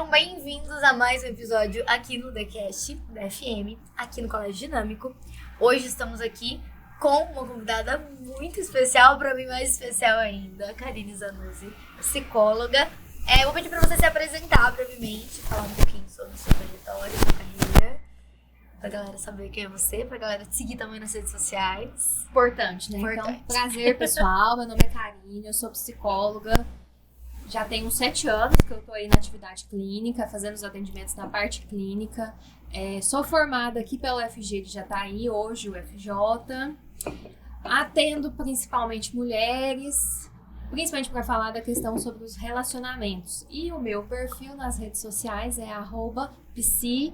Sejam bem-vindos a mais um episódio aqui no TheCast da FM, aqui no Colégio Dinâmico. Hoje estamos aqui com uma convidada muito especial, para mim mais especial ainda, a Karine Zanuzzi, psicóloga. Eu vou pedir para você se apresentar brevemente, falar um pouquinho sobre sua trajetória, sua carreira, pra galera saber quem é você, pra galera te seguir também nas redes sociais. Importante, né? Importante. Então, prazer, pessoal. Meu nome é Karine, eu sou psicóloga. Já tenho 7 anos que eu tô aí na atividade clínica, fazendo os atendimentos na parte clínica. Sou formada aqui pelo FG de Jataí, hoje o FJ. Atendo principalmente mulheres, principalmente para falar da questão sobre os relacionamentos. E o meu perfil nas redes sociais é @psi_Karine.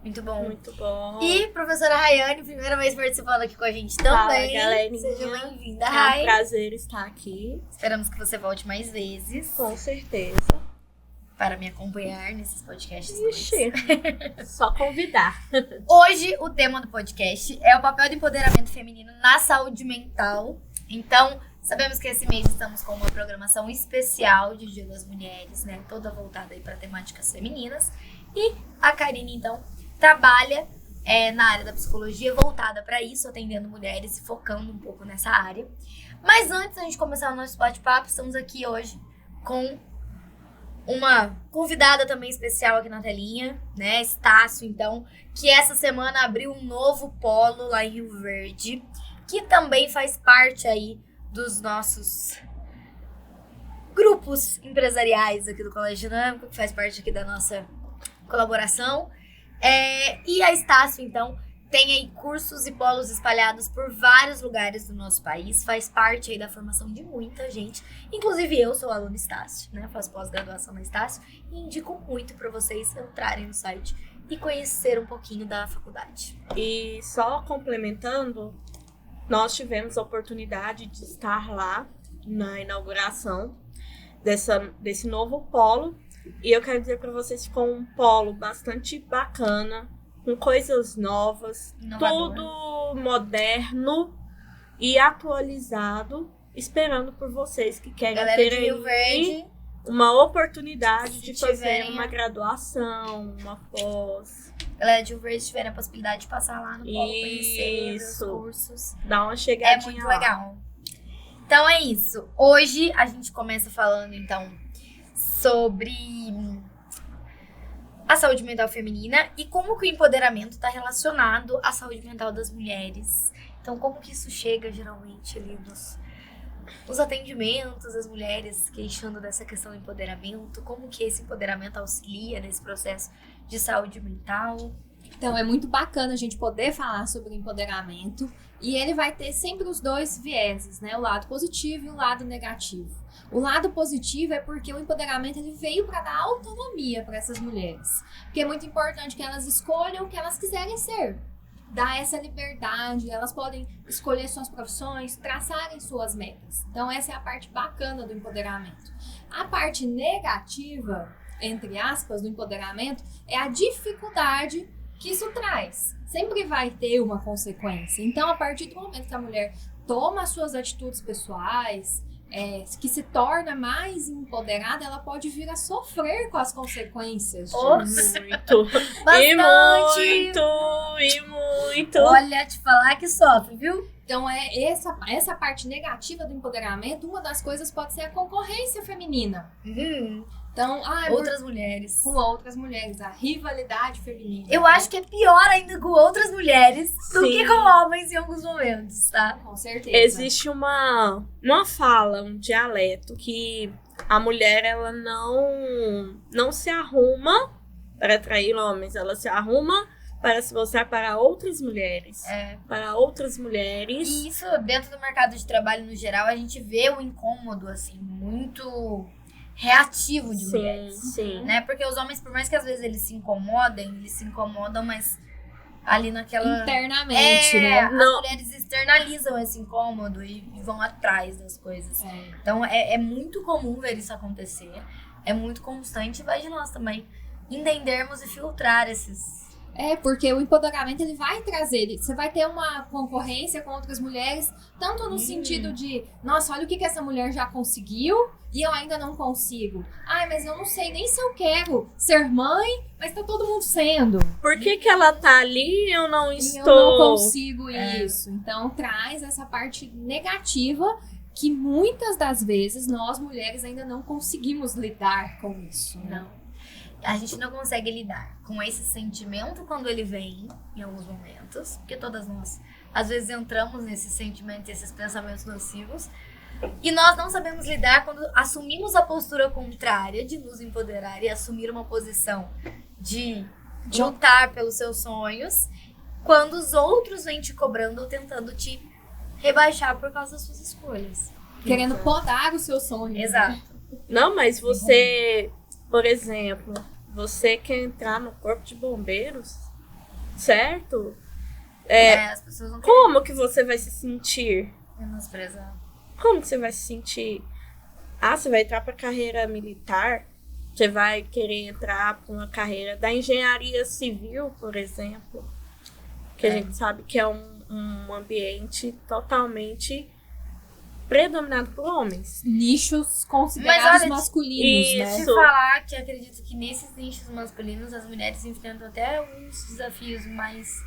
Muito bom. Muito bom. E professora Rayane, primeira vez participando aqui com a gente também. Fala, galerinha. Seja bem-vinda, É um Ray. prazer estar aqui. Esperamos que você volte mais vezes Com certeza. para me acompanhar nesses podcasts. Ixi, só convidar. Hoje, o tema do podcast é o papel do empoderamento feminino na saúde mental. Então, sabemos que esse mês estamos com uma programação especial de Dia das Mulheres, né? Toda voltada aí para temáticas femininas. E a Karine, então, trabalha na área da psicologia voltada para isso, atendendo mulheres e focando um pouco nessa área. Mas antes da gente começar o nosso bate-papo, estamos aqui hoje com uma convidada também especial aqui na telinha, né? Estácio, então, que essa semana abriu um novo polo lá em Rio Verde, que também faz parte aí dos nossos grupos empresariais aqui do Colégio Dinâmico, que faz parte aqui da nossa colaboração. E a Estácio, então, tem aí cursos e polos espalhados por vários lugares do nosso país, faz parte aí da formação de muita gente. Inclusive eu sou aluna Estácio, né? Faço pós-graduação na Estácio e indico muito para vocês entrarem no site e conhecer um pouquinho da faculdade. E só complementando, nós tivemos a oportunidade de estar lá na inauguração desse novo polo. E eu quero dizer para vocês que ficou um polo bastante bacana, com coisas novas, Inovador. tudo moderno e atualizado, esperando por vocês que querem Galera ter de Rio Verde, uma oportunidade de fazer tiverem uma graduação, uma pós, galera de Rio Verde tiverem a possibilidade de passar lá no polo, conhecer os Isso. cursos. dar uma É chegadinha muito lá. legal. Então é isso. Hoje a gente começa falando, então, sobre a saúde mental feminina e como que o empoderamento está relacionado à saúde mental das mulheres. Então, como que isso chega geralmente ali nos atendimentos, as mulheres queixando dessa questão do empoderamento, como que esse empoderamento auxilia nesse processo de saúde mental. Então, é muito bacana a gente poder falar sobre empoderamento. E ele vai ter sempre os dois vieses, né? O lado positivo e o lado negativo. O lado positivo é porque o empoderamento ele veio para dar autonomia para essas mulheres. Porque é muito importante que elas escolham o que elas quiserem ser. Dar essa liberdade, elas podem escolher suas profissões, traçarem suas metas. Então essa é a parte bacana do empoderamento. A parte negativa, entre aspas, do empoderamento é a dificuldade que isso traz. Sempre vai ter uma consequência. Então, a partir do momento que a mulher toma suas atitudes pessoais, que se torna mais empoderada, ela pode vir a sofrer com as consequências disso. Muito. Bastante! E muito. Olha, te falar que sofre, viu? Então, essa parte negativa do empoderamento, uma das coisas pode ser a concorrência feminina. Então, Outras mulheres. com outras mulheres, a rivalidade feminina. Eu acho que é pior ainda com outras mulheres do Sim. que com homens em alguns momentos, tá? Com certeza. Existe uma fala, um dialeto que a mulher ela não se arruma para atrair homens, ela se arruma para se mostrar para outras mulheres. Para outras mulheres. E isso, dentro do mercado de trabalho no geral, a gente vê o incômodo, assim, muito reativo de mulheres. Sim. Né? Porque os homens, por mais que às vezes eles se incomodam, mas ali naquela... Internamente, né? As mulheres externalizam esse incômodo e vão atrás das coisas. Então, é muito comum ver isso acontecer. É muito constante e vai de nós também entendermos e filtrar esses Porque o empoderamento ele vai trazer, você vai ter uma concorrência com outras mulheres, tanto no sentido de, nossa, olha o que essa mulher já conseguiu e eu ainda não consigo. Ai, mas eu não sei nem se eu quero ser mãe, mas tá todo mundo sendo. Por que ela tá ali e eu não estou? Eu não consigo isso. Então traz essa parte negativa que muitas das vezes nós mulheres ainda não conseguimos lidar com isso. Não. A gente não consegue lidar com esse sentimento quando ele vem, em alguns momentos, porque todas nós, às vezes, entramos nesses sentimentos, esses pensamentos nocivos, e nós não sabemos lidar quando assumimos a postura contrária de nos empoderar e assumir uma posição de lutar pelos seus sonhos, quando os outros vêm te cobrando ou tentando te rebaixar por causa das suas escolhas. Querendo podar os seus sonhos. Exato. Não, mas você, por exemplo, você quer entrar no corpo de bombeiros, certo? As pessoas não Como que você vai se sentir? menosprezar. Como que você vai se sentir? Ah, você vai entrar para a carreira militar? Você vai querer entrar para uma carreira da engenharia civil, por exemplo? Que a gente sabe que é um ambiente totalmente predominado por homens. Nichos considerados masculinos, isso. né? Se falar que acredito que nesses nichos masculinos as mulheres enfrentam até alguns desafios mais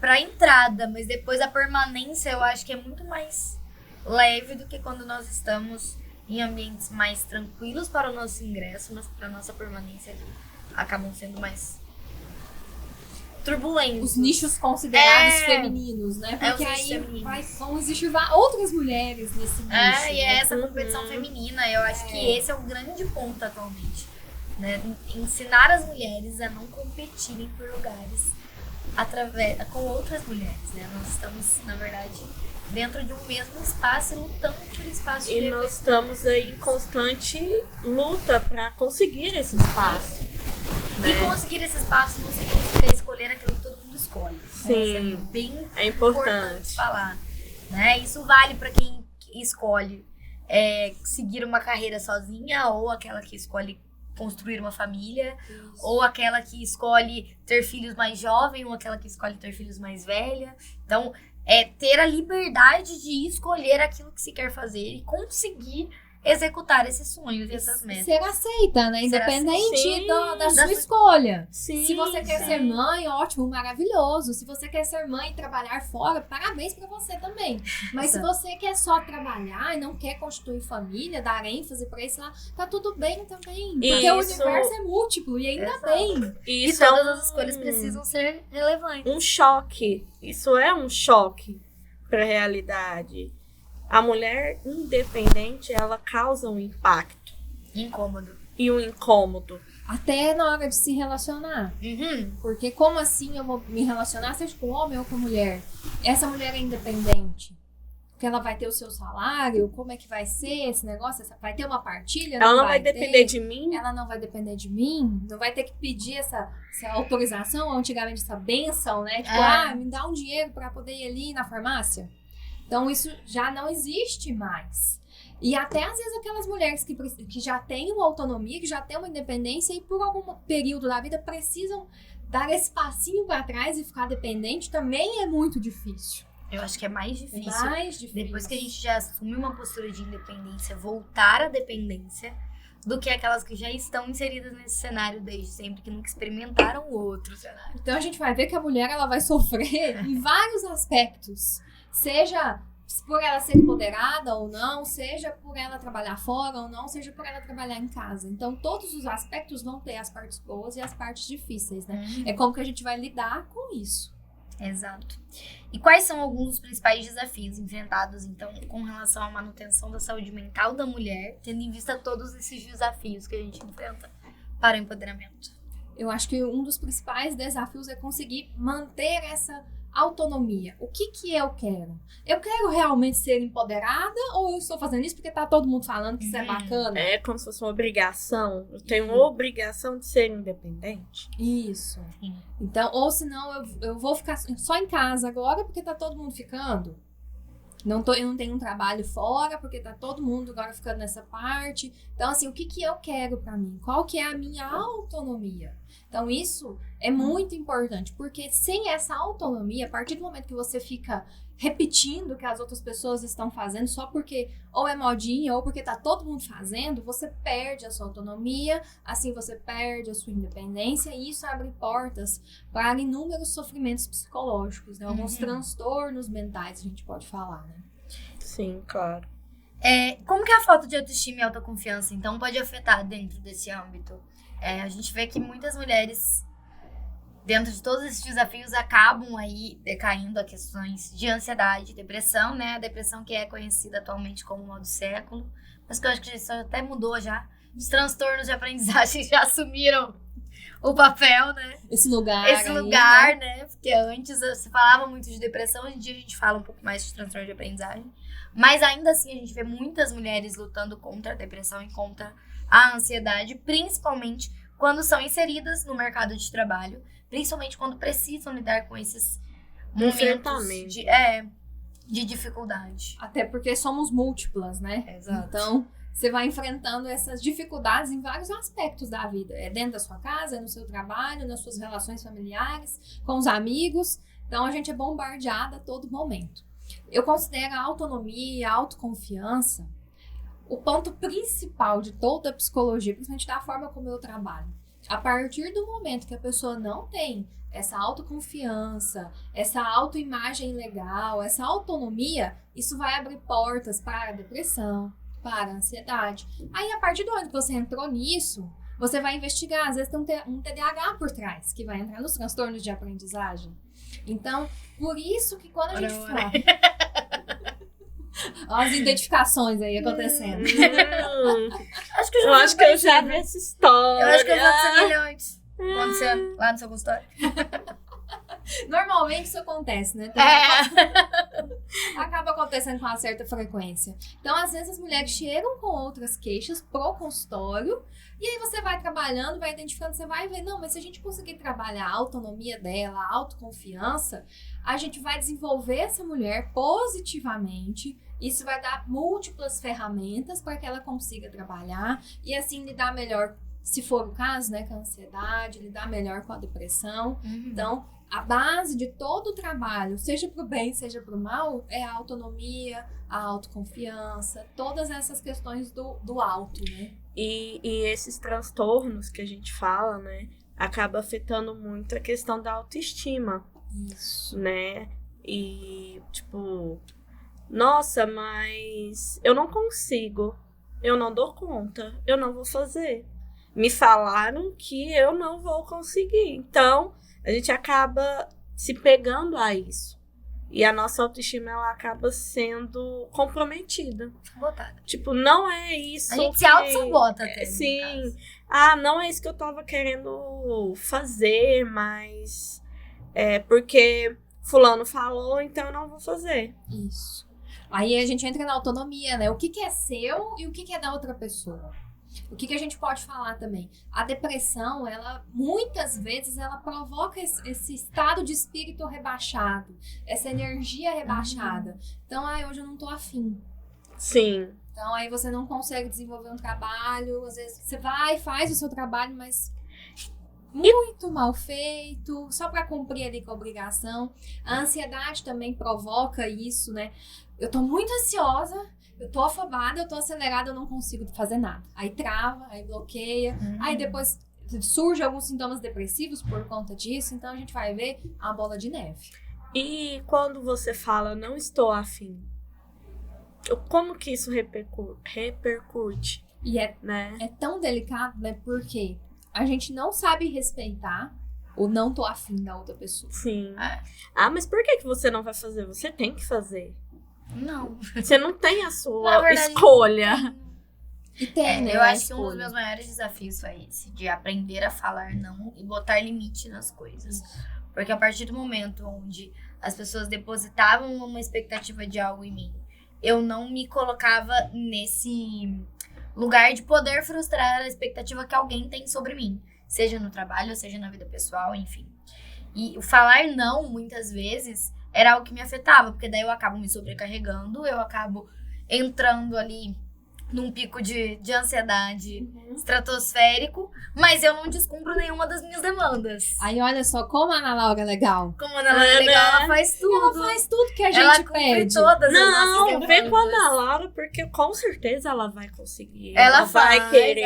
pra entrada, mas depois a permanência eu acho que é muito mais leve do que quando nós estamos em ambientes mais tranquilos para o nosso ingresso, mas para a nossa permanência ali acabam sendo mais turbulentos. Os nichos considerados femininos, né? Porque os aí femininos. vão existir outras mulheres nesse nicho. E é essa competição feminina, eu acho que esse é o grande ponto atualmente, né? Ensinar as mulheres a não competirem por lugares com outras mulheres, né? Nós estamos, na verdade, dentro de um mesmo espaço e lutando por espaço de E nós estamos aí em constante luta para conseguir esse espaço. Né? E conseguir esse espaço não significa escolher aquilo que todo mundo escolhe. Sim, é bem é importante falar. Né? Isso vale para quem escolhe seguir uma carreira sozinha, ou aquela que escolhe construir uma família, ou aquela que escolhe ter filhos mais jovem, ou aquela que escolhe ter filhos mais velha. Então, ter a liberdade de escolher aquilo que se quer fazer e conseguir executar esses sonhos e essas metas. Ser aceita, né? Independente da sua sua escolha. Sim, Se você quer ser mãe, ótimo, maravilhoso. Se você quer ser mãe e trabalhar fora, parabéns pra você também. Mas se você quer só trabalhar e não quer constituir família, dar ênfase pra isso lá, tá tudo bem também. Porque o universo é múltiplo e ainda bem. E todas as escolhas precisam ser relevantes. Um choque. Isso é um choque pra realidade. A mulher independente, ela causa um impacto. Incômodo. E um incômodo. Até na hora de se relacionar. Porque como assim eu vou me relacionar, seja com homem ou com mulher? Essa mulher é independente. Porque ela vai ter o seu salário, como é que vai ser esse negócio? Vai ter uma partilha? Ela não vai depender de mim? Ela não vai depender de mim? Não vai ter que pedir essa autorização, antigamente essa bênção, né? Tipo, me dá um dinheiro pra poder ir ali na farmácia? Então, isso já não existe mais. E até, às vezes, aquelas mulheres que já têm uma autonomia, que já têm uma independência e por algum período da vida precisam dar esse passinho para trás e ficar dependente, também é muito difícil. Eu acho que é mais difícil. Depois que a gente já assume uma postura de independência, voltar à dependência, do que aquelas que já estão inseridas nesse cenário desde sempre, que nunca experimentaram o outro cenário. Então, a gente vai ver que a mulher ela vai sofrer em vários aspectos. Seja por ela ser empoderada ou não, seja por ela trabalhar fora ou não, seja por ela trabalhar em casa. Então, todos os aspectos vão ter as partes boas e as partes difíceis, né? É como que a gente vai lidar com isso. Exato. E quais são alguns dos principais desafios enfrentados, então, com relação à manutenção da saúde mental da mulher, tendo em vista todos esses desafios que a gente enfrenta para o empoderamento? Eu acho que um dos principais desafios é conseguir manter essa autonomia. O que eu quero? Eu quero realmente ser empoderada ou eu estou fazendo isso porque tá todo mundo falando que isso é bacana? É como se fosse uma obrigação. Eu tenho uma obrigação de ser independente. Isso. Sim. Então, ou senão eu vou ficar só em casa agora porque tá todo mundo ficando. Eu não tenho um trabalho fora porque tá todo mundo agora ficando nessa parte. Então, assim, o que eu quero pra mim? Qual que é a minha autonomia? Então, isso é muito importante, porque sem essa autonomia, a partir do momento que você fica repetindo o que as outras pessoas estão fazendo só porque ou é modinha ou porque tá todo mundo fazendo, você perde a sua autonomia, assim você perde a sua independência e isso abre portas para inúmeros sofrimentos psicológicos, né? Alguns transtornos mentais, a gente pode falar, né? Sim, claro. Como que a falta de autoestima e autoconfiança, então, pode afetar dentro desse âmbito? A gente vê que muitas mulheres, dentro de todos esses desafios, acabam aí decaindo a questões de ansiedade, depressão, né? A depressão que é conhecida atualmente como mal do século, mas que eu acho que isso até mudou já. Os transtornos de aprendizagem já assumiram o papel, né? Esse lugar, né? Porque antes se falava muito de depressão, hoje em dia a gente fala um pouco mais de transtorno de aprendizagem. Mas ainda assim a gente vê muitas mulheres lutando contra a depressão e contra a ansiedade, principalmente quando são inseridas no mercado de trabalho, principalmente quando precisam lidar com esses momentos de dificuldade. Até porque somos múltiplas, né? Exato. Então, você vai enfrentando essas dificuldades em vários aspectos da vida. É dentro da sua casa, é no seu trabalho, nas suas relações familiares, com os amigos. Então, a gente é bombardeada a todo momento. Eu considero a autonomia e a autoconfiança o ponto principal de toda a psicologia, principalmente da forma como eu trabalho. A partir do momento que a pessoa não tem essa autoconfiança, essa autoimagem legal, essa autonomia, isso vai abrir portas para a depressão, para a ansiedade. Aí, a partir do momento que você entrou nisso, você vai investigar. Às vezes tem um TDAH por trás, que vai entrar nos transtornos de aprendizagem. Então, por isso que quando a gente fala... Olha as identificações aí acontecendo. Acho que eu já vi essa história. Eu acho que eu vou ser semelhante. Acontecendo lá no seu consultório. Normalmente isso acontece, né? Então, acaba acontecendo com uma certa frequência. Então, às vezes, as mulheres chegam com outras queixas pro consultório, e aí você vai trabalhando, vai identificando, você vai ver, não, mas se a gente conseguir trabalhar a autonomia dela, a autoconfiança, a gente vai desenvolver essa mulher positivamente. Isso vai dar múltiplas ferramentas para que ela consiga trabalhar e assim lidar melhor, se for o caso, né, com a ansiedade, lidar melhor com a depressão. Então, a base de todo o trabalho, seja para o bem, seja para o mal, é a autonomia, a autoconfiança, todas essas questões do auto, né? E esses transtornos que a gente fala, né, acaba afetando muito a questão da autoestima. Isso. Né? E, tipo, nossa, mas eu não consigo, eu não dou conta, eu não vou fazer. Me falaram que eu não vou conseguir. Então, a gente acaba se pegando a isso. E a nossa autoestima, ela acaba sendo comprometida. Sabotada. Tipo, não é isso. A gente se auto-sabota até. Sim. Não é isso que eu tava querendo fazer, mas porque fulano falou, então eu não vou fazer. Isso. Aí a gente entra na autonomia, né? O que é seu e o que é da outra pessoa. O que a gente pode falar também? A depressão, ela muitas vezes ela provoca esse estado de espírito rebaixado, essa energia rebaixada. Então, hoje eu não tô afim. Sim. Então, aí você não consegue desenvolver um trabalho, às vezes você vai, faz o seu trabalho, mas muito mal feito, só para cumprir ali com a obrigação. A ansiedade também provoca isso, né? Eu tô muito ansiosa, eu tô afobada, eu tô acelerada, eu não consigo fazer nada. Aí trava, aí bloqueia, aí depois surge alguns sintomas depressivos por conta disso, então a gente vai ver a bola de neve. E quando você fala, não estou afim, como que isso repercute? E né? É tão delicado, né? Porque a gente não sabe respeitar o não tô afim da outra pessoa. Sim. Mas por que você não vai fazer? Você tem que fazer. Não. Você não tem a sua escolha. E tem, né? Eu acho que um dos meus maiores desafios foi esse, de aprender a falar não e botar limite nas coisas. Porque a partir do momento onde as pessoas depositavam uma expectativa de algo em mim, eu não me colocava nesse lugar de poder frustrar a expectativa que alguém tem sobre mim. Seja no trabalho, seja na vida pessoal, enfim. E o falar não, muitas vezes, era algo que me afetava, porque daí eu acabo me sobrecarregando, eu acabo entrando ali num pico de ansiedade estratosférico, mas eu não descumpro nenhuma das minhas demandas. Aí olha só como a Ana Laura é legal. Como a Ana Laura é legal, ela faz tudo. Ela faz tutudo que a Ela gente cumpre pede. todas as nossas Não, demandas. vem com a Ana Laura, porque com certeza ela vai conseguir. Ela vai faz, querer.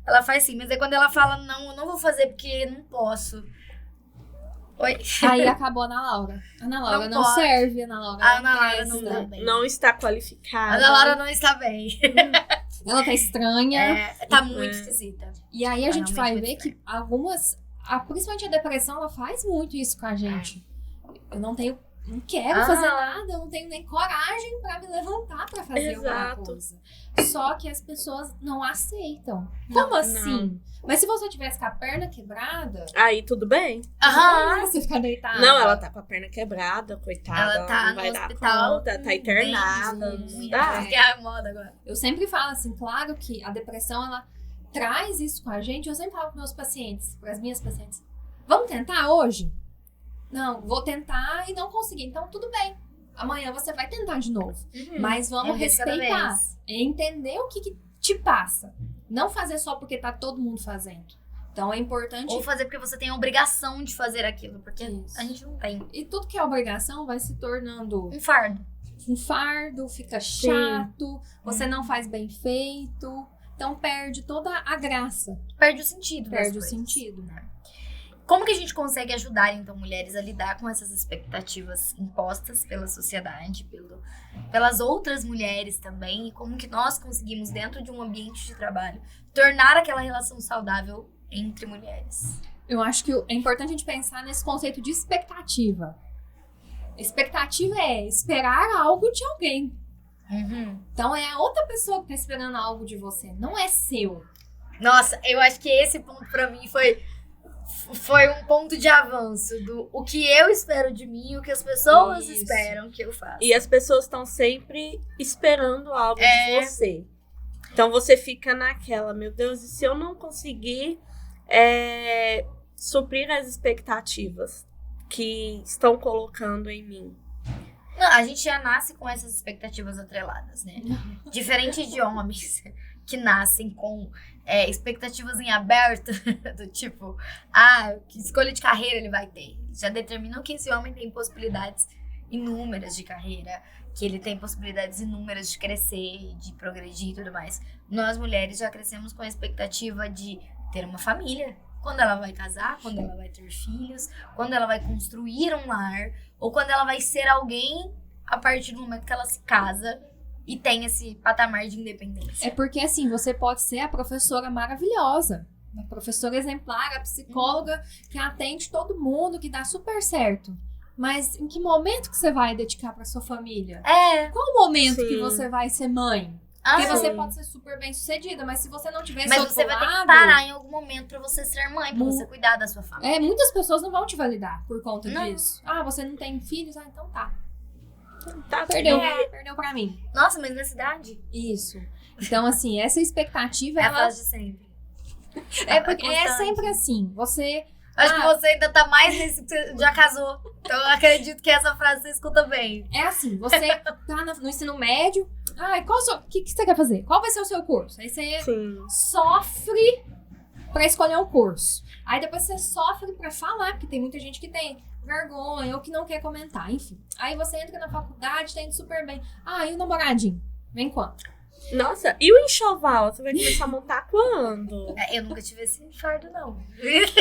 ela faz sim, mas aí quando ela fala, não, eu não vou fazer porque não posso. Oi? Aí acabou a Ana Laura. Ana Laura não pode. serve, Ana Laura A Ana Laura presta. não dá bem. Não está A qualificada. Ana Laura não está bem. Ela tá estranha. Tá muito esquisita. E aí a gente vai realmente ver que algumas, principalmente a depressão, ela faz muito isso com a gente. Eu não quero fazer nada, eu não tenho nem coragem pra me levantar pra fazer alguma coisa. Só que as pessoas não aceitam. Como assim? Mas se você tivesse com a perna quebrada, Aí tudo bem. você ficar deitada. Não, ela tá com a perna quebrada, coitada. Ela tá não no vai dar hospital, conta, tá internada. bem Não dá. que é a moda agora. Eu sempre falo assim, claro que a depressão, ela traz isso com a gente. Eu sempre falo para meus pacientes, para as minhas pacientes, vamos tentar hoje? Não, vou tentar e não conseguir. Então, tudo bem. Amanhã você vai tentar de novo. Mas vamos respeitar. Entender o que te passa. Não fazer só porque tá todo mundo fazendo. Então, é importante... Ou fazer porque você tem a obrigação de fazer aquilo. Porque Isso. a gente não tem. E tudo que é obrigação vai se tornando Um fardo. um fardo, fica chato, você não faz bem feito. Então, perde toda a graça. Perde o sentido. Perde o das coisas. sentido. Como que a gente consegue ajudar, então, mulheres a lidar com essas expectativas impostas pela sociedade, pelas outras mulheres também? E como que nós conseguimos, dentro de um ambiente de trabalho, tornar aquela relação saudável entre mulheres? Eu acho que é importante a gente pensar nesse conceito de expectativa. Expectativa é esperar algo de alguém. Então, é a outra pessoa que tá esperando algo de você, não é seu. Nossa, eu acho que esse ponto pra mim foi um ponto de avanço do o que eu espero de mim e o que as pessoas Isso. esperam que eu faça. E as pessoas estão sempre esperando algo de você. Então você fica naquela, meu Deus, e se eu não conseguir suprir as expectativas que estão colocando em mim? Não, a gente já nasce com essas expectativas atreladas, né? Diferente de homens que nascem com expectativas em aberto, do tipo, que escolha de carreira ele vai ter. Já determinam que esse homem tem possibilidades inúmeras de carreira, que ele tem possibilidades inúmeras de crescer, de progredir e tudo mais. Nós, mulheres, já crescemos com a expectativa de ter uma família. Quando ela vai casar, quando ela vai ter filhos, quando ela vai construir um lar, ou quando ela vai ser alguém a partir do momento que ela se casa e tem esse patamar de independência. É porque, assim, você pode ser a professora maravilhosa, a professora exemplar, a psicóloga que atende todo mundo, que dá super certo. Mas em que momento que você vai dedicar pra sua família? Qual o momento que você vai ser mãe? Porque você pode ser super bem sucedida, mas se você não tiver esse outro você vai ter que lado, parar em algum momento pra você ser mãe, pra você cuidar da sua família. muitas pessoas não vão te validar por conta disso. Você não tem filhos? Então tá. Perdeu pra mim. Nossa, mas na cidade? Isso. Então, assim, essa expectativa, É a ela... frase de sempre. Porque é sempre assim. Você... Acho que você ainda tá mais nesse... Você já casou. Então eu acredito que essa frase você escuta bem. É assim, você tá no ensino médio. O que você quer fazer? Qual vai ser o seu curso? Aí você sofre pra escolher um curso. Aí depois você sofre pra falar, porque tem muita gente que tem vergonha ou que não quer comentar, enfim. Aí você entra na faculdade, tá indo super bem. E o namoradinho? Vem quando? Nossa, e o enxoval? Você vai começar a montar quando? Eu nunca tive esse fardo, não. Ixi.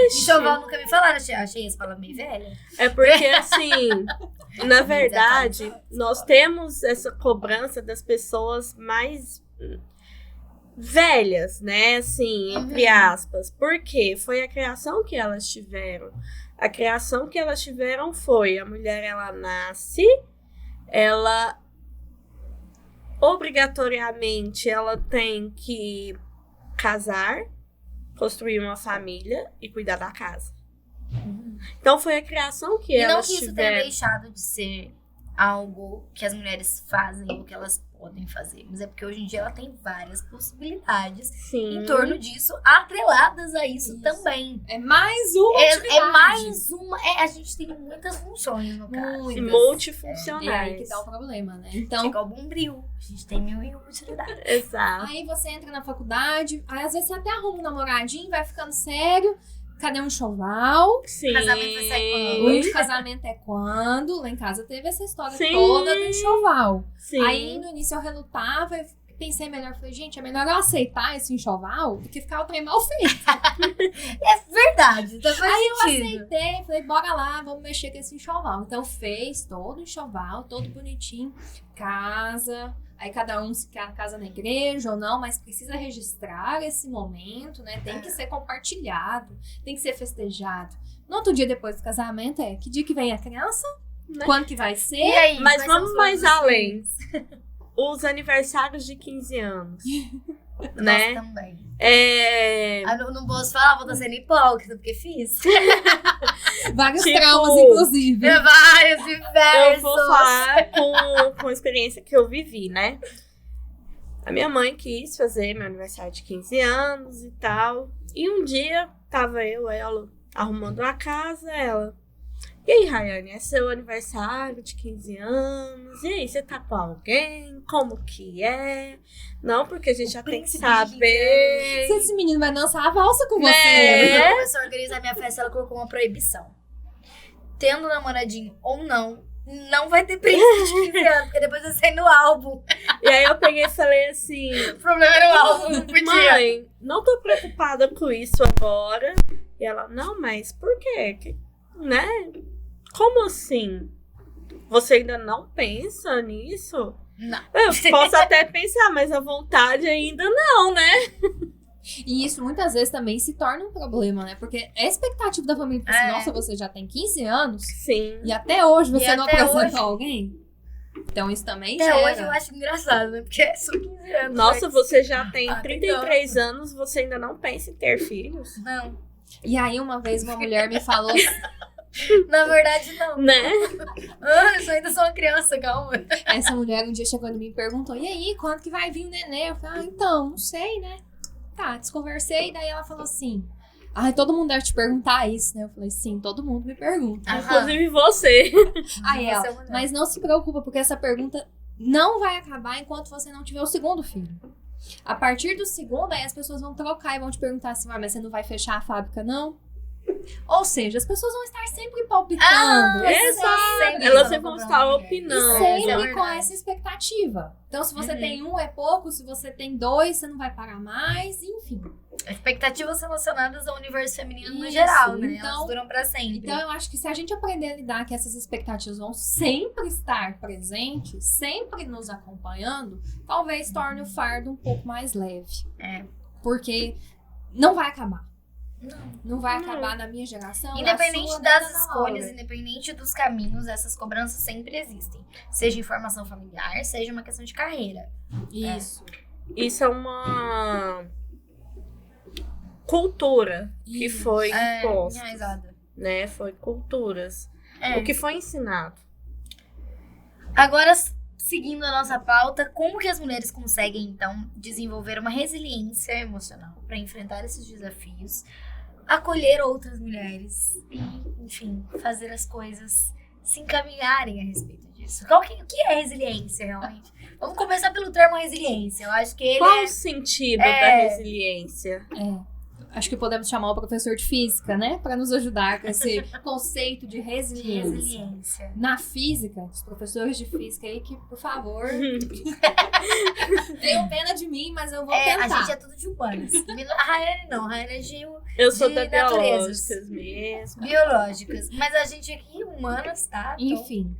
Enxoval nunca me falaram. Achei essa palavra meio velha. É porque, assim, na verdade, nós temos essa cobrança das pessoas mais velhas, né? Assim, entre aspas. Porque foi a criação que elas tiveram. A criação que elas tiveram foi: a mulher, ela nasce, ela obrigatoriamente ela tem que casar, construir uma família e cuidar da casa. Então foi a criação que E não elas que isso tiveram. tenha deixado de ser algo que as mulheres fazem ou que elas podem fazer, mas é porque hoje em dia ela tem várias possibilidades Sim. em torno disso, atreladas a isso também. É mais uma É atividade. mais uma. A gente tem muitas funções, no caso. Muitas. E E aí multifuncionais. que dá o problema, né? Então, Chega ao Bombril. A gente tem 1001 utilidades. Exato. aí você entra na faculdade, aí às vezes você até arruma um namoradinho, vai ficando sério. Cadê um enxoval? Sim. Casamento vai sair quando? O de casamento é quando? Lá em casa teve essa história Sim. toda do enxoval. Sim. Aí no início eu relutava, eu pensei melhor, falei, gente, é melhor eu aceitar esse enxoval do que ficar o trem mal feito. É verdade, então faz Aí eu sentido. aceitei, falei, bora lá, vamos mexer com esse enxoval. Então fez todo o enxoval, todo bonitinho, casa. Aí cada um se quer casa na igreja ou não, mas precisa registrar esse momento, né? Tem que ser compartilhado, tem que ser festejado. No outro dia depois do casamento que dia que vem a criança? Né? Quando que vai ser? E aí, Mas quais são vamos os mais planos além. dos Os aniversários de 15 anos. filhos? Né? Nós também. Não Não posso falar, vou estar sendo hipócrita, porque fiz. Vários Tipo, traumas, inclusive. Vários eu diversos. vou falar com a experiência que eu vivi, né? A minha mãe quis fazer meu aniversário de 15 anos e tal. E um dia, tava ela, arrumando a casa, ela... E aí, Rayane, é seu aniversário de 15 anos? E aí, você tá com alguém? Como que é? Não, porque a gente já tem que príncipe de 15 saber. Se esse menino vai dançar a valsa com Né? você. Quando ela começou a organizar minha festa, ela colocou uma proibição. Tendo namoradinho ou não vai ter príncipe de 15 anos, porque depois vai sair no álbum. E aí eu peguei e falei assim... O problema era o álbum, não podia. Mãe, não tô preocupada com isso agora. E ela, não, mas por quê? Né? Como assim? Você ainda não pensa nisso? Não. Eu posso até pensar, mas a vontade ainda não, né? E isso muitas vezes também se torna um problema, né? Porque é a expectativa da família que assim, nossa, você já tem 15 anos Sim. e até hoje você E não até apresentou hoje- alguém. Então isso também Até gera. hoje eu acho engraçado, né? Porque são 15 anos. Nossa, mas- você já tem Ah, 33 anos, você ainda não pensa em ter filhos? Não. E aí uma vez uma mulher me falou Na verdade, não. Né? Eu ainda sou uma criança, calma. essa mulher um dia chegou em mim e perguntou, e aí, quando que vai vir o nenê? Eu falei, então, não sei, né? Tá, desconversei, daí ela falou assim, todo mundo deve te perguntar isso, né? Eu falei, sim, todo mundo me pergunta. Aham. Inclusive você. Aí Você ela, é mulher. mas não se preocupa, porque essa pergunta não vai acabar enquanto você não tiver o segundo filho. A partir do segundo, aí as pessoas vão trocar e vão te perguntar assim, mas você não vai fechar a fábrica, não? Ou seja, as pessoas vão estar sempre palpitando. Exato. sempre Elas vão vão comprar estar uma mulher. opinando. Sempre é com verdade. essa expectativa. Então, se você Uhum. tem um, é pouco. Se você tem dois, você não vai pagar mais. Enfim. Expectativas relacionadas ao universo feminino no Isso, geral, né? então- Elas duram pra sempre. Então, eu acho que se a gente aprender a lidar que essas expectativas vão sempre estar presentes, sempre nos acompanhando, talvez torne o fardo um pouco mais leve. É. Porque não vai acabar. Não. Não vai Não. acabar na minha geração. na Independente sua, das nem na escolhas, Laura. independente dos caminhos, essas cobranças sempre existem. Seja em formação familiar, seja uma questão de carreira. Isso. Isso é uma cultura que Isso. foi É, imposta, enraizada. né? Foi culturas. É. O que foi ensinado. Agora, seguindo a nossa pauta, como que as mulheres conseguem, então, desenvolver uma resiliência emocional para enfrentar esses desafios, acolher outras mulheres e, enfim, fazer as coisas se encaminharem a respeito disso? O que é resiliência, realmente? Vamos começar pelo termo resiliência. Eu acho que ele Qual o sentido da resiliência? Acho que podemos chamar o professor de física, né? Para nos ajudar com esse conceito de resiliência. resiliência. Na física, os professores de física aí que, por favor, tenham pena de mim, mas eu vou A tentar. gente é tudo de humanas. A Rayane não, a Rayane é de Eu sou De da naturezas. biológicas mesmo. biológicas. Mas a gente aqui, humanas, tá? Então, Enfim,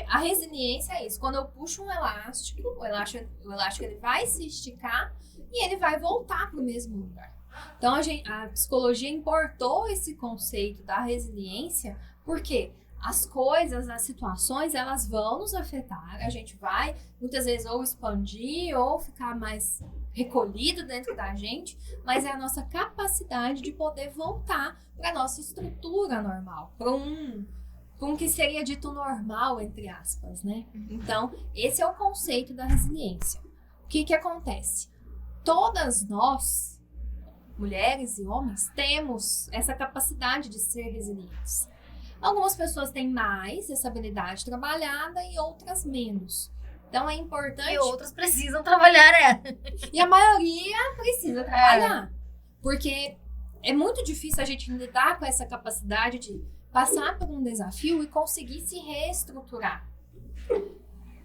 a resiliência é isso. Quando eu puxo um elástico, o elástico ele vai se esticar e ele vai voltar para o mesmo lugar. Então, a psicologia importou esse conceito da resiliência porque as coisas, as situações, elas vão nos afetar. A gente vai, muitas vezes, ou expandir ou ficar mais recolhido dentro da gente, mas é a nossa capacidade de poder voltar para a nossa estrutura normal, para com o que seria dito normal, entre aspas, né? Então, esse é o conceito da resiliência. O que acontece? Todas nós, mulheres e homens, temos essa capacidade de ser resilientes. Algumas pessoas têm mais essa habilidade trabalhada e outras menos. Então, é importante... E outros precisam trabalhar, E a maioria precisa trabalhar. Porque é muito difícil a gente lidar com essa capacidade de passar por um desafio e conseguir se reestruturar.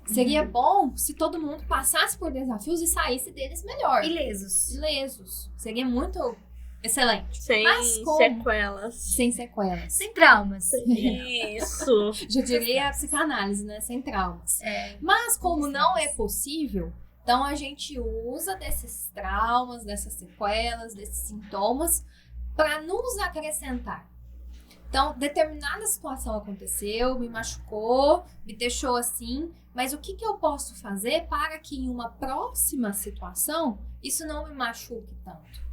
Seria bom se todo mundo passasse por desafios e saísse deles melhor. Ilesos. Seria muito excelente. Sem sequelas. Sem sequelas. Sem traumas. Isso. Já diria a psicanálise, né? Sem traumas. Mas como não é possível, então a gente usa desses traumas, dessas sequelas, desses sintomas para nos acrescentar. Então, determinada situação aconteceu, me machucou, me deixou assim, mas o que eu posso fazer para que em uma próxima situação isso não me machuque tanto?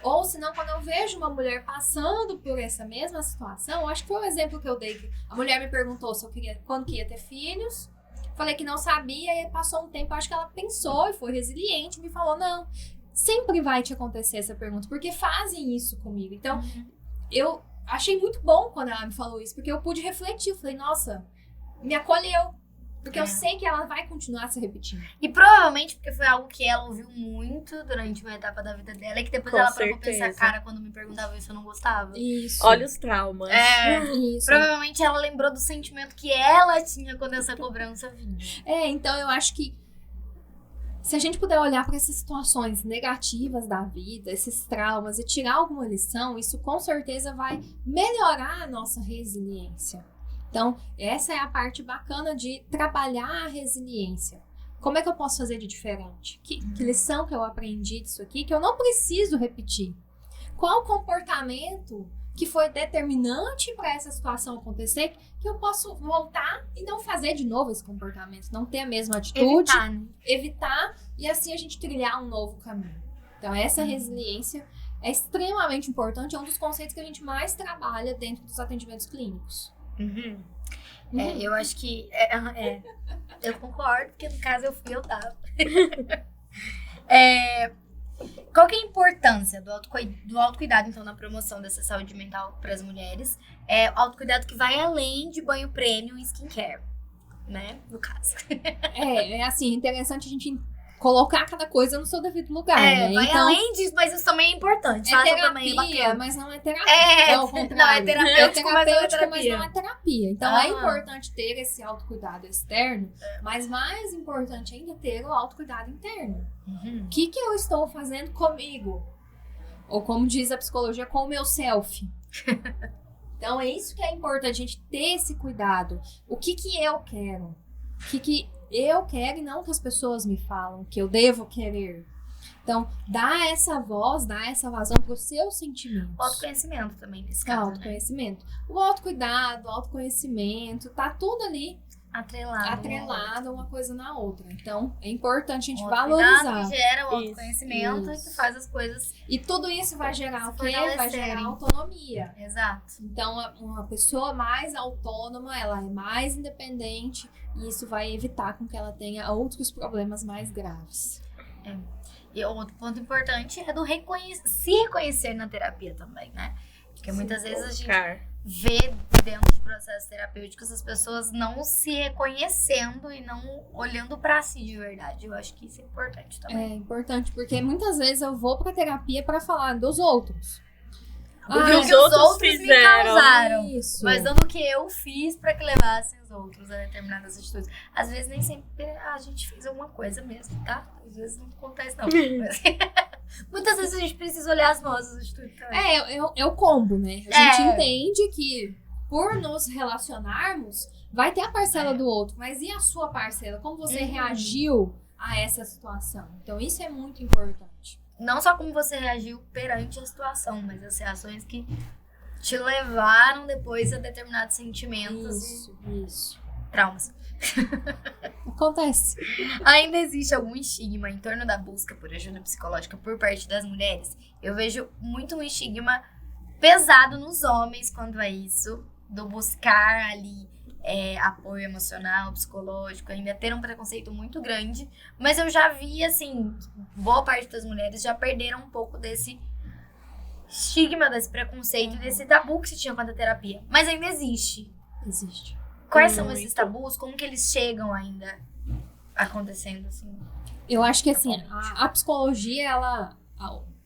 Ou senão, quando eu vejo uma mulher passando por essa mesma situação, acho que foi o exemplo que eu dei, que a mulher me perguntou se eu queria, quando que ia ter filhos, falei que não sabia, e passou um tempo, acho que ela pensou e foi resiliente, me falou, não, sempre vai te acontecer essa pergunta, porque fazem isso comigo. Então, eu achei muito bom quando ela me falou isso, porque eu pude refletir. Eu falei, nossa, me acolheu. Porque eu sei que ela vai continuar se repetindo. E provavelmente porque foi algo que ela ouviu muito durante uma etapa da vida dela e que depois ela parou pra pensar, cara, quando me perguntava isso eu não gostava. Isso. Olha os traumas. Isso. Provavelmente ela lembrou do sentimento que ela tinha quando essa cobrança vinha. Então eu acho que se a gente puder olhar para essas situações negativas da vida, esses traumas, e tirar alguma lição, isso com certeza vai melhorar a nossa resiliência. Então, essa é a parte bacana de trabalhar a resiliência. Como é que eu posso fazer de diferente? Que lição que eu aprendi disso aqui que eu não preciso repetir? Qual comportamento que foi determinante para essa situação acontecer que eu posso voltar e não fazer de novo esse comportamento? Não ter a mesma atitude. Evitar e assim a gente trilhar um novo caminho. Então, essa resiliência é extremamente importante. É um dos conceitos que a gente mais trabalha dentro dos atendimentos clínicos. Eu acho que eu concordo, porque no caso eu tava. Qual que é a importância do autocuidado, então, na promoção dessa saúde mental para as mulheres? É o autocuidado que vai além de banho premium e skincare, né? No caso. É assim, interessante a gente colocar cada coisa no seu devido lugar, né? Vai então, além disso, mas isso também é importante. É terapia, mas não é terapia. Ao contrário. Não, é terapêutico, mas não é terapia. Mas não é terapia. Então, é importante ter esse autocuidado externo, mas mais importante ainda ter o autocuidado interno. O que eu estou fazendo comigo? Ou como diz a psicologia, com o meu self. Então, é isso que é importante, a gente ter esse cuidado. O que eu quero? O que eu quero e não que as pessoas me falam, que eu devo querer. Então, dá essa voz, dá essa vazão para os seus sentimentos. O autoconhecimento também, nesse caso, autoconhecimento. Né? O autocuidado, o autoconhecimento, tá tudo ali atrelado uma coisa na outra. Então, é importante a gente valorizar. Que gera o autoconhecimento e que faz as coisas. E tudo isso vai gerar o quê? Vai gerar autonomia. Exato. Então, uma pessoa mais autônoma, ela é mais independente e isso vai evitar com que ela tenha outros problemas mais graves. E outro ponto importante é do se reconhecer na terapia também, né? Porque muitas vezes a gente vê dentro de processos terapêuticos as pessoas não se reconhecendo e não olhando pra si de verdade. Eu acho que isso é importante também. É importante, porque muitas vezes eu vou pra terapia pra falar dos outros. O que os outros me causaram. Isso. Mas não do que eu fiz pra que levassem os outros a determinadas atitudes. Às vezes nem sempre a gente fez alguma coisa mesmo, tá? Às vezes não acontece não. Mas, muitas vezes a gente precisa olhar as nossas atitudes também. É o combo, né? A gente entende que por nos relacionarmos, vai ter a parcela do outro. Mas e a sua parcela? Como você reagiu a essa situação? Então isso é muito importante. Não só como você reagiu perante a situação, mas as reações que te levaram depois a determinados sentimentos Isso. Traumas. Acontece. Ainda existe algum estigma em torno da busca por ajuda psicológica por parte das mulheres? Eu vejo muito um estigma pesado nos homens quanto a isso. do buscar ali apoio emocional, psicológico, ainda ter um preconceito muito grande. Mas eu já vi, assim, boa parte das mulheres já perderam um pouco desse estigma, desse preconceito, desse tabu que se tinha quanto à terapia. Mas ainda existe. Existe. Quais são esses tabus? Como que eles chegam ainda acontecendo, assim? Eu acho que, assim, a psicologia,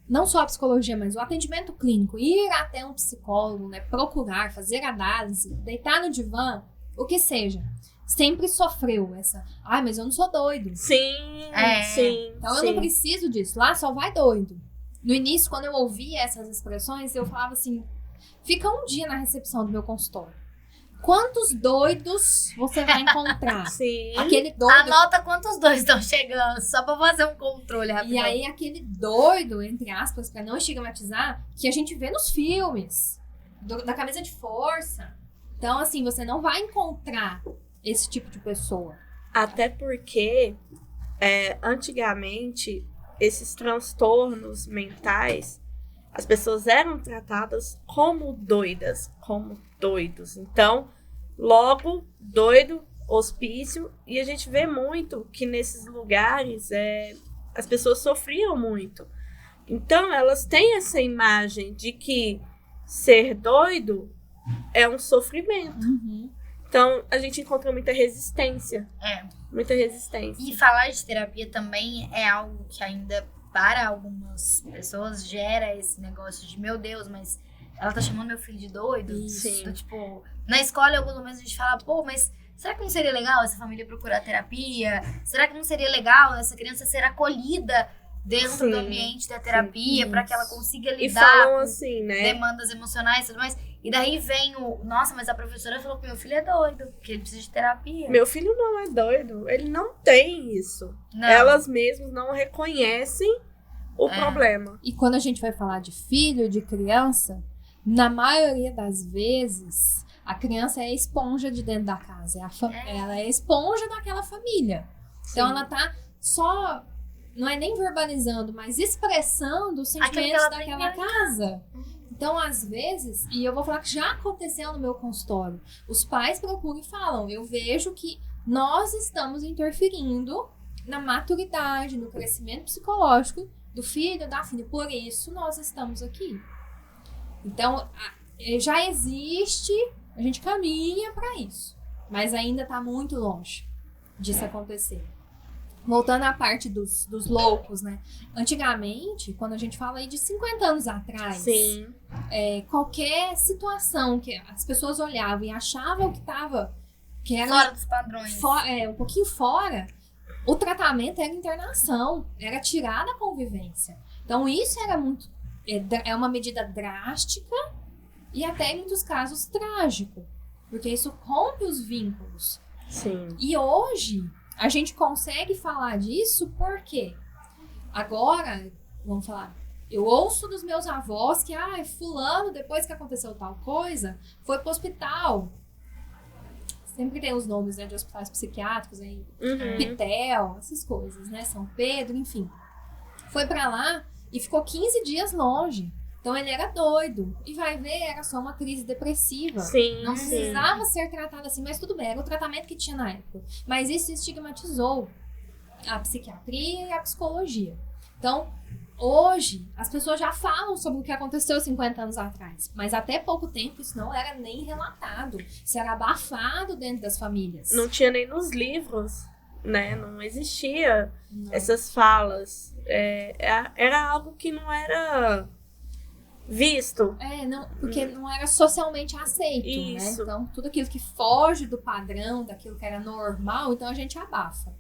não só a psicologia, mas o atendimento clínico, ir até um psicólogo, né, procurar, fazer análise, deitar no divã, o que seja, sempre sofreu essa, mas eu não sou doido. Sim. Então eu não preciso disso, lá só vai doido. No início, quando eu ouvia essas expressões, eu falava assim, fica um dia na recepção do meu consultório. Quantos doidos você vai encontrar? Sim. Aquele doido. Anota quantos dois estão chegando, só pra fazer um controle rápido. E aí, aquele doido, entre aspas, pra não estigmatizar, que a gente vê nos filmes, da camisa de força. Então, assim, você não vai encontrar esse tipo de pessoa. Até porque, antigamente, esses transtornos mentais, as pessoas eram tratadas como doidas, como doidos. Então, logo, doido, hospício. E a gente vê muito que nesses lugares as pessoas sofriam muito. Então, elas têm essa imagem de que ser doido é um sofrimento. Uhum. Então, a gente encontra muita resistência. É. Muita resistência. E falar de terapia também é algo que ainda, para algumas pessoas, gera esse negócio de, meu Deus, mas ela tá chamando meu filho de doido? Isso. Do, tipo, na escola, em alguns momentos a gente fala, pô, mas será que não seria legal essa família procurar terapia? Será que não seria legal essa criança ser acolhida dentro do ambiente da terapia, para que ela consiga lidar e falam com assim, né? demandas emocionais e tudo mais? E daí vem nossa, mas a professora falou que meu filho é doido, que ele precisa de terapia. Meu filho não é doido, ele não tem isso. Não. Elas mesmas não reconhecem o problema. E quando a gente vai falar de filho, de criança, na maioria das vezes, a criança é a esponja de dentro da casa. Ela é a esponja daquela família. Então, ela tá só, não é nem verbalizando, mas expressando os sentimentos daquela casa. Então, às vezes, e eu vou falar que já aconteceu no meu consultório, os pais procuram e falam, eu vejo que nós estamos interferindo na maturidade, no crescimento psicológico do filho, da filha, por isso nós estamos aqui. Então, já existe, a gente caminha para isso, mas ainda está muito longe disso acontecer. Voltando à parte dos loucos, né? Antigamente, quando a gente fala aí de 50 anos atrás, qualquer situação que as pessoas olhavam e achavam que era fora dos padrões, um pouquinho fora, o tratamento era internação, era tirar da convivência. Então, isso era muito... É uma medida drástica e até, em muitos casos, trágico. Porque isso rompe os vínculos. Sim. E hoje, a gente consegue falar disso porque agora, vamos falar, eu ouço dos meus avós que, fulano, depois que aconteceu tal coisa, foi pro hospital. Sempre tem os nomes, né, de hospitais psiquiátricos, aí, Pitel, essas coisas, né, São Pedro, enfim. Foi pra lá e ficou 15 dias longe. Então ele era doido. E vai ver, era só uma crise depressiva. Sim, não precisava ser tratado assim, mas tudo bem, era o tratamento que tinha na época. Mas isso estigmatizou a psiquiatria e a psicologia. Então, hoje, as pessoas já falam sobre o que aconteceu 50 anos atrás. Mas até pouco tempo isso não era nem relatado. Isso era abafado dentro das famílias. Não tinha nem nos livros, né? Não existia essas falas. Era algo que não era visto. Porque não era socialmente aceito, isso, né? Então, tudo aquilo que foge do padrão, daquilo que era normal, então a gente abafa.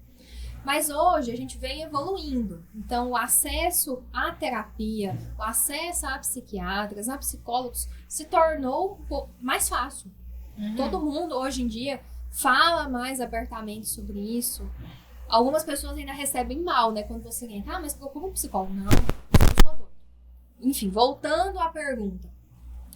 Mas hoje a gente vem evoluindo. Então, o acesso à terapia, o acesso a psiquiatras, a psicólogos, se tornou um pouco mais fácil. Todo mundo, hoje em dia, fala mais abertamente sobre isso. Algumas pessoas ainda recebem mal, né? Quando você entra, mas procura um psicólogo. Não, eu sou doido. Enfim, voltando à pergunta.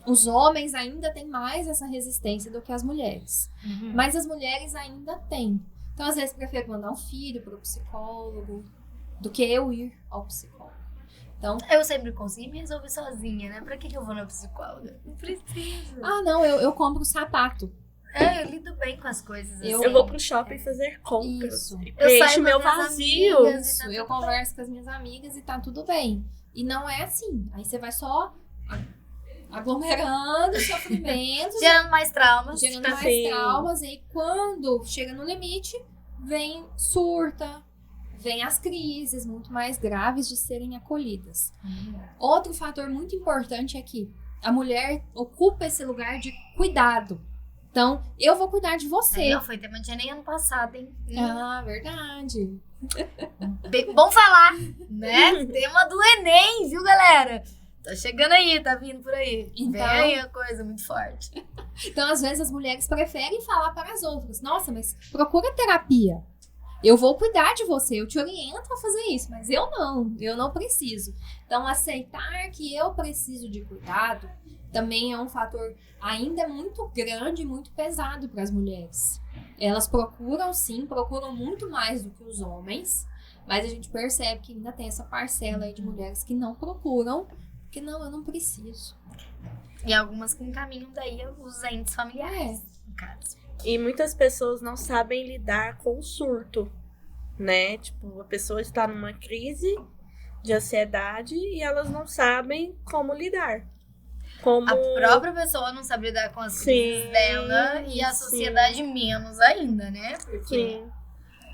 Os homens ainda têm mais essa resistência do que as mulheres. Mas as mulheres ainda têm. Então, às vezes, prefiro mandar um filho para o psicólogo do que eu ir ao psicólogo. Então, Eu sempre consegui me resolver sozinha, né? Pra que eu vou na psicóloga? Não precisa. não, eu compro sapato. Eu lido bem com as coisas assim. Eu vou pro shopping fazer compras. Isso. E Eu preencho saio meu com as minhas vazio. amigas. Isso, tá eu tudo converso com as minhas amigas e tá tudo bem. E não é assim. Aí você vai só aglomerando sofrimentos, Gerando mais traumas. gerando Tá mais assim. traumas. E aí, quando chega no limite, vem surta, vem as crises muito mais graves de serem acolhidas. Outro fator muito importante é que a mulher ocupa esse lugar de cuidado. Então, eu vou cuidar de você. Não foi tema de Enem ano passado, hein? Ah, verdade. Bom falar, né? Tema do Enem, viu, galera? Tá chegando aí, tá vindo por aí. Então- Vem aí a coisa muito forte. Então, às vezes, as mulheres preferem falar para as outras. Nossa, mas procura terapia. Eu vou cuidar de você, eu te oriento a fazer isso, mas eu não preciso. Então, aceitar que eu preciso de cuidado também é um fator ainda muito grande, muito pesado para as mulheres. Elas procuram muito mais do que os homens, mas a gente percebe que ainda tem essa parcela aí de mulheres que não procuram, porque eu não preciso. E algumas que encaminham daí os entes familiares, no caso. E muitas pessoas não sabem lidar com o surto, né? Tipo, a pessoa está numa crise de ansiedade e elas não sabem como lidar. Como... A própria pessoa não sabe lidar com as crises dela e a sociedade menos ainda, né? Porque Sim.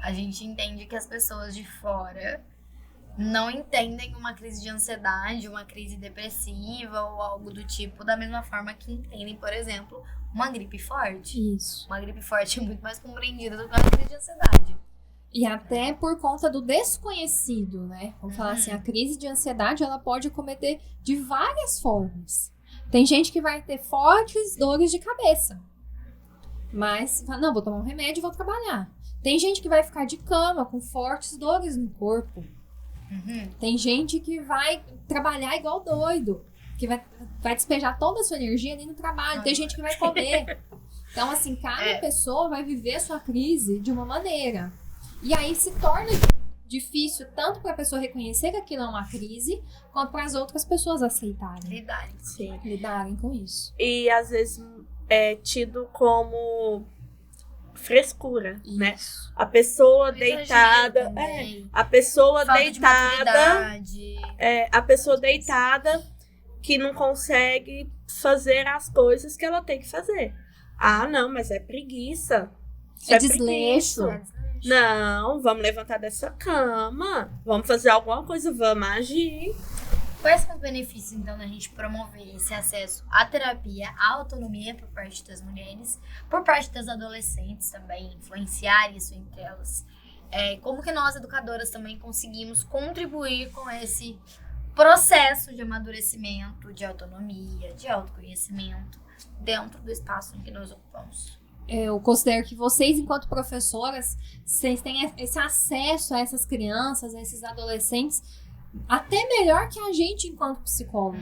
a gente entende que as pessoas de fora não entendem uma crise de ansiedade, uma crise depressiva ou algo do tipo, da mesma forma que entendem, por exemplo, uma gripe forte. Isso. Uma gripe forte é muito mais compreendida do que uma crise de ansiedade. E até por conta do desconhecido, né? Vamos falar assim, a crise de ansiedade, ela pode acometer de várias formas. Tem gente que vai ter fortes dores de cabeça, mas fala, não, vou tomar um remédio e vou trabalhar. Tem gente que vai ficar de cama com fortes dores no corpo. Tem gente que vai trabalhar igual doido, que vai despejar toda a sua energia ali no trabalho. Tem gente que vai comer. Então, assim, cada pessoa vai viver a sua crise de uma maneira. E aí se torna difícil tanto para a pessoa reconhecer que aquilo é uma crise, quanto para as outras pessoas aceitarem, Sim. lidarem com isso. E às vezes é tido como frescura, né? Isso. A pessoa Exagero deitada, também. a pessoa Falta de deitada, maturidade. a pessoa deitada que não consegue fazer as coisas que ela tem que fazer. Ah, não, mas é preguiça. Isso É desleixo. preguiça. Não, vamos levantar dessa cama, vamos fazer alguma coisa, vamos agir. Quais são os benefícios, então, da gente promover esse acesso à terapia, à autonomia por parte das mulheres, por parte das adolescentes também, influenciar isso entre elas? Como que nós, educadoras, também conseguimos contribuir com esse processo de amadurecimento, de autonomia, de autoconhecimento, dentro do espaço em que nós ocupamos? Eu considero que vocês, enquanto professoras, vocês têm esse acesso a essas crianças, a esses adolescentes, até melhor que a gente enquanto psicólogo.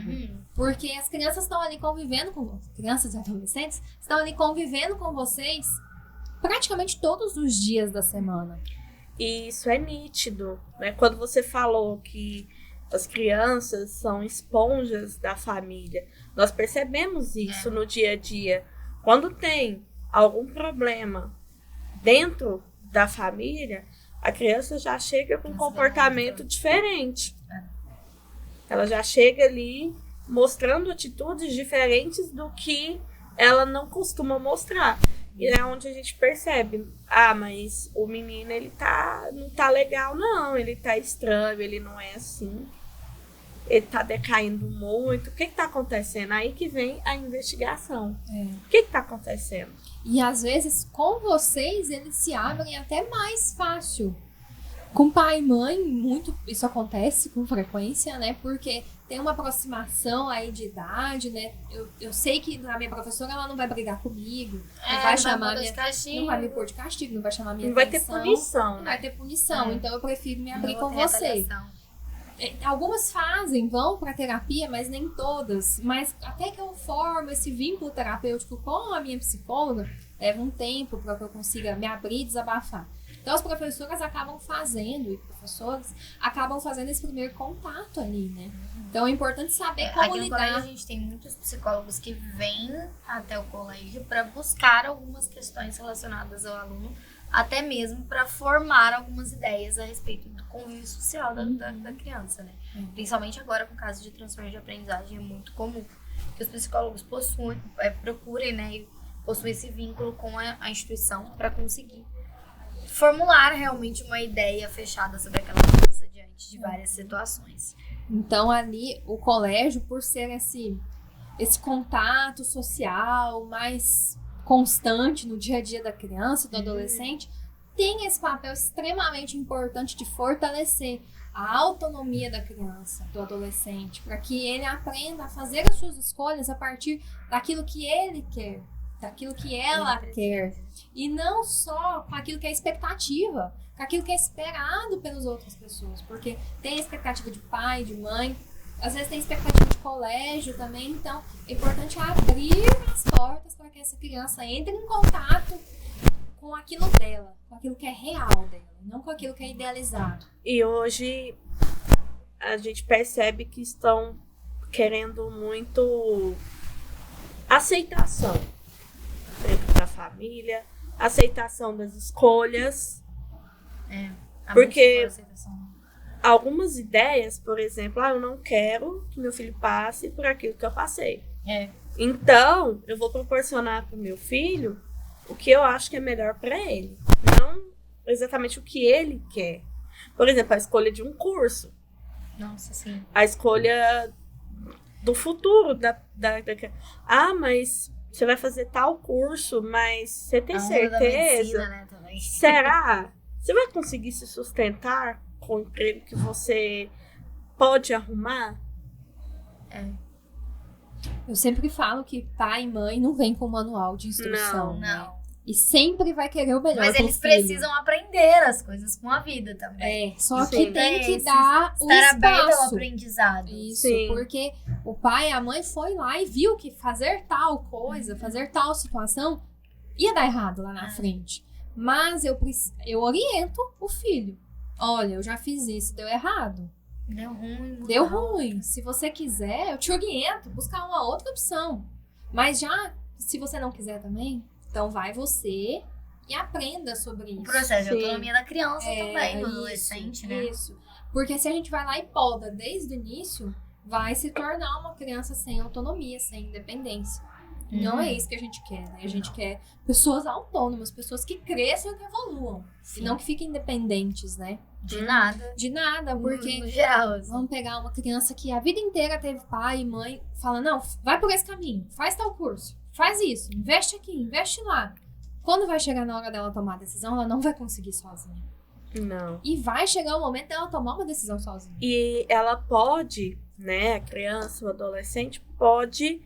Porque as crianças estão ali convivendo com crianças e adolescentes estão ali convivendo com vocês praticamente todos os dias da semana. E isso é nítido, né? Quando você falou que as crianças são esponjas da família, nós percebemos isso no dia a dia. Quando tem algum problema dentro da família, a criança já chega com um comportamento diferente. Ela já chega ali mostrando atitudes diferentes do que ela não costuma mostrar. E é onde a gente percebe, mas o menino, ele não tá legal, não, ele tá estranho, ele não é assim. Ele tá decaindo muito. O que tá acontecendo? Aí que vem a investigação. O que tá acontecendo? E às vezes, com vocês, eles se abrem até mais fácil. Com pai e mãe, isso acontece com frequência, né? Porque tem uma aproximação aí de idade, né? Eu sei que a minha professora, ela não vai brigar comigo. Não vai chamar de castigo. Não vai me pôr de castigo, não vai chamar minha Não vai ter atenção. punição, Não né? vai ter punição. Então, eu prefiro me abrir Não com tem você. retaliação. Algumas vão para terapia, mas nem todas. Mas até que eu formo esse vínculo terapêutico com a minha psicóloga, leva um tempo para que eu consiga me abrir e desabafar. Então, as professoras acabam fazendo, e professores acabam fazendo esse primeiro contato ali, né? Então, é importante saber como Aqui no colégio a lidar. gente tem muitos psicólogos que vêm até o colégio para buscar algumas questões relacionadas ao aluno, até mesmo para formar algumas ideias a respeito do convívio social da criança, né? Principalmente agora com casos de transtorno de aprendizagem, é muito comum que os psicólogos procurem, né, e possuem esse vínculo com a instituição para conseguir formular realmente uma ideia fechada sobre aquela criança diante de várias situações. Então, ali, o colégio, por ser esse contato social mais constante no dia a dia da criança, do adolescente, tem esse papel extremamente importante de fortalecer a autonomia da criança, do adolescente, para que ele aprenda a fazer as suas escolhas a partir daquilo que ele quer, daquilo que ela quer, e não só com aquilo que é expectativa, com aquilo que é esperado pelas outras pessoas, porque tem a expectativa de pai, de mãe, às vezes tem expectativa de colégio também, então é importante abrir as portas para que essa criança entre em contato com aquilo dela, com aquilo que é real dela, não com aquilo que é idealizado. E hoje a gente percebe que estão querendo muito aceitação dentro da família, aceitação das escolhas. Porque algumas ideias, por exemplo, eu não quero que meu filho passe por aquilo que eu passei. Então, eu vou proporcionar para o meu filho o que eu acho que é melhor para ele, não exatamente o que ele quer. Por exemplo, a escolha de um curso. Nossa, sim. A escolha do futuro. Mas você vai fazer tal curso, mas você tem certeza? Medicina, né, também. Será? Você vai conseguir se sustentar com o emprego que você pode arrumar? Eu sempre falo que pai e mãe não vem com manual de instrução. Não. E sempre vai querer o melhor Mas pro eles filho. precisam aprender as coisas com a vida também. Só Sim. que tem que dar o Estar aberto ao espaço. aprendizado. Isso, Sim. porque o pai e a mãe foi lá e viu que fazer tal coisa, fazer tal situação ia dar errado lá na frente. Mas eu oriento o filho. Olha, eu já fiz isso, deu errado. Deu ruim. Se você quiser, eu te oriento, buscar uma outra opção. Mas já, se você não quiser também, então vai você e aprenda sobre isso. O processo de Sim. autonomia da criança também, do isso, adolescente, né? Isso. Porque se a gente vai lá e poda desde o início, vai se tornar uma criança sem autonomia, sem independência. Não é isso que a gente quer, né? A gente quer pessoas autônomas, pessoas que cresçam e que evoluam. Sim. E não que fiquem independentes, né? De nada. De nada, porque No geral, assim. vamos pegar uma criança que a vida inteira teve pai e mãe, fala, não, vai por esse caminho, faz tal curso, faz isso, investe aqui, investe lá. Quando vai chegar na hora dela tomar a decisão, ela não vai conseguir sozinha. Não. E vai chegar o momento dela tomar uma decisão sozinha. E ela pode, né, a criança, o adolescente, pode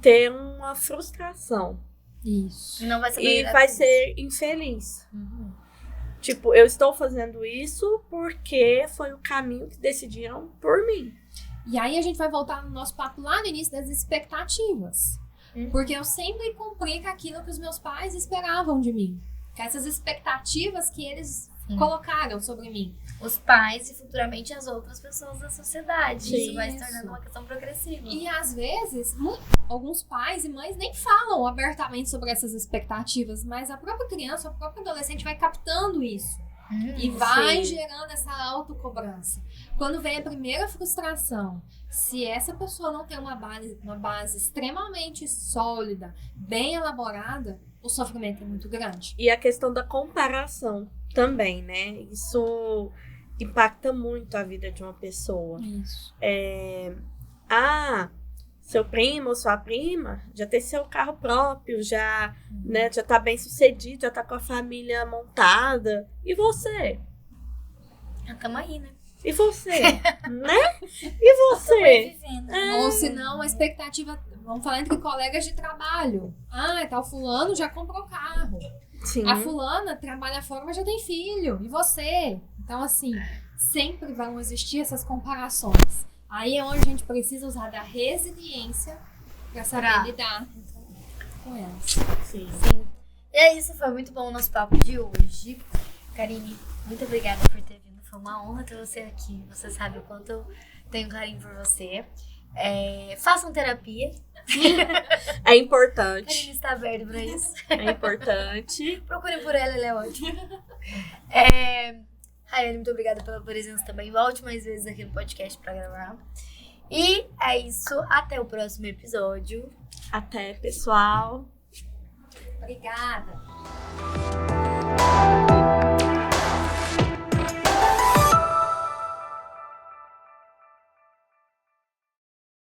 ter uma frustração. Isso. Não vai saber E lidar vai com isso. ser infeliz. Tipo, eu estou fazendo isso porque foi o caminho que decidiram por mim. E aí a gente vai voltar no nosso papo lá no início das expectativas. Porque eu sempre cumpri com aquilo que os meus pais esperavam de mim. Com essas expectativas que eles colocaram sobre mim. Os pais e futuramente as outras pessoas da sociedade. Sim. Isso vai se tornando uma questão progressiva. E às vezes, alguns pais e mães nem falam abertamente sobre essas expectativas, mas a própria criança, o próprio adolescente vai captando isso. E vai Sim. gerando essa autocobrança. Quando vem a primeira frustração, se essa pessoa não tem uma base extremamente sólida, bem elaborada, o sofrimento é muito grande. E a questão da comparação também, né? Isso impacta muito a vida de uma pessoa. Isso. Seu primo ou sua prima já tem seu carro próprio, já, né, já tá bem sucedido, já tá com a família montada. E você? Tamo aí, né? E você? Né? E você? Vivendo. Ou se não, a expectativa, vamos falar entre colegas de trabalho. Tal fulano já comprou carro. Sim. A fulana trabalha fora, mas já tem filho. E você? Então, assim, sempre vão existir essas comparações. Aí é onde a gente precisa usar da resiliência para saber lidar com elas. Sim. Sim. E é isso, foi muito bom o nosso papo de hoje. Karine, muito obrigada por ter vindo. Foi uma honra ter você aqui. Você sabe o quanto eu tenho carinho por você. Façam terapia. É importante. Karine está aberta pra isso. É importante. Procurem por ela é ótima. Rayane, muito obrigada pela presença também. Volte mais vezes aqui no podcast pra gravar. E é isso. Até o próximo episódio. Até, pessoal. Obrigada.